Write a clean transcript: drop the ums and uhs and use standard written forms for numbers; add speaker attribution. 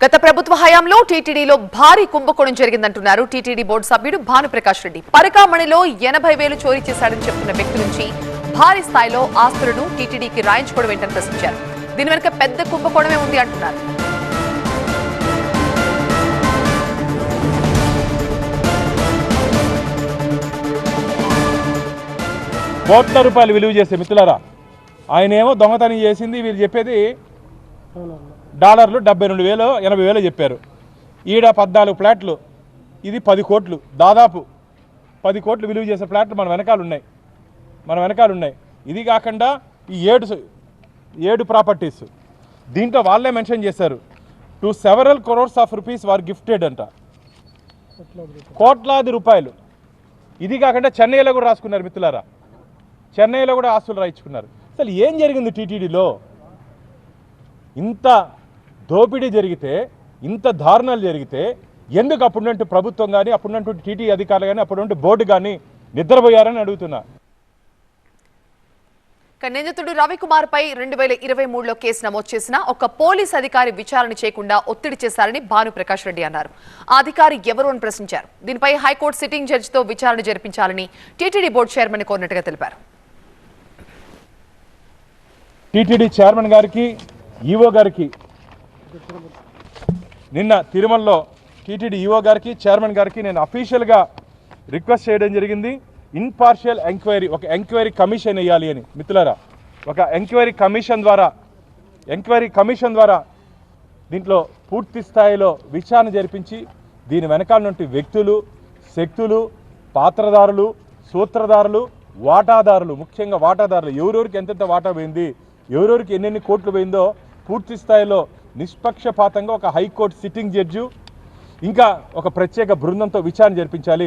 Speaker 1: గత ప్రభుత్వ హయాంలో టీటీడీలో భారీ కుంభకోణం జరిగిందంటున్నారు టీటీడీ బోర్డు సభ్యుడు భానుప్రకాష్ రెడ్డి. పరకామణిలో 80,000 చోరీ చేశాడని చెప్తున్న వ్యక్తి నుంచి భారీ స్థాయిలో ఆస్తులను టీటీడీకి రాయించుకోవడం ఏంటని ప్రశ్నించారు. దీని వెనుక పెద్ద కుంభకోణమే ఉంది అంటున్నారు.
Speaker 2: కోట్ల రూపాయలు విలువ చేసే మిత్రులారా, ఆయన ఏమో దొంగతనం చేసింది, వీళ్ళు చెప్పేది డాలర్లు 72,000 80,000 చెప్పారు. ఈడ 14 ఫ్లాట్లు, ఇది 10 కోట్లు, దాదాపు 10 కోట్లు విలువ చేసే ఫ్లాట్లు మన వెనకాల ఉన్నాయి. ఇది కాకుండా ఈ 7 ప్రాపర్టీస్ దీంట్లో వాళ్ళే మెన్షన్ చేశారు. To several crores of rupees war gifted అంట, కోట్లాది రూపాయలు. ఇది కాకుండా చెన్నైలో కూడా రాసుకున్నారు మిత్రులారా, చెన్నైలో కూడా ఆస్తులు రాయించుకున్నారు. అసలు ఏం జరిగింది టీటీడీలో? ఇంత దోపిడీ జరిగితే, ఇంత దారుణాలు జరిగితే ఎందుకు అప్పుడున్నట్టు ప్రభుత్వం కానీ, అప్పుడున్నట్టు టీటీ అధికారులు కానీ, అప్పుడున్నట్టు బోర్డు కానీ నిద్రపోయారని అడుగుతున్నా.
Speaker 1: నిందితుడు రవికుమార్ పై 2023లో కేసు నమోదు చేసిన ఒక పోలీస్ అధికారి విచారణ చేయకుండా ఒత్తిడి చేశారని భానుప్రకాష్ రెడ్డి అన్నారు. ఆ అధికారి ఎవరు అని ప్రశ్నించారు. దీనిపై హైకోర్టు సిట్టింగ్ జడ్జితో విచారణ జరిపించాలని టీటీడీ బోర్డు చైర్మన్ కోరినట్టుగా తెలిపారు.
Speaker 2: టీటీడీ చైర్మన్ గారికి, ఈవో గారికి నిన్న తిరుమలలో టీటీడీ ఈవో గారికి, చైర్మన్ గారికి నేను అఫీషియల్గా రిక్వెస్ట్ చేయడం జరిగింది. ఇన్పార్షియల్ ఎంక్వైరీ, ఒక ఎంక్వైరీ కమిషన్ వేయాలి అని. మిత్రులారా, ఒక ఎంక్వైరీ కమిషన్ ద్వారా దీంట్లో పూర్తి స్థాయిలో విచారణ జరిపించి దీని వెనకాల నుండి వ్యక్తులు, శక్తులు, పాత్రదారులు, సూత్రధారులు, వాటాదారులు, ముఖ్యంగా వాటాదారులు, ఎవరెవరికి ఎంతెంత వాటా పోయింది, ఎవరెవరికి ఎన్నెన్ని కోట్లు పోయిందో పూర్తి స్థాయిలో నిష్పక్షపాతంగా ఒక హైకోర్టు సిట్టింగ్ జడ్జి ఇంకా ఒక ప్రత్యేక బృందంతో విచారణ జరిపించాలి.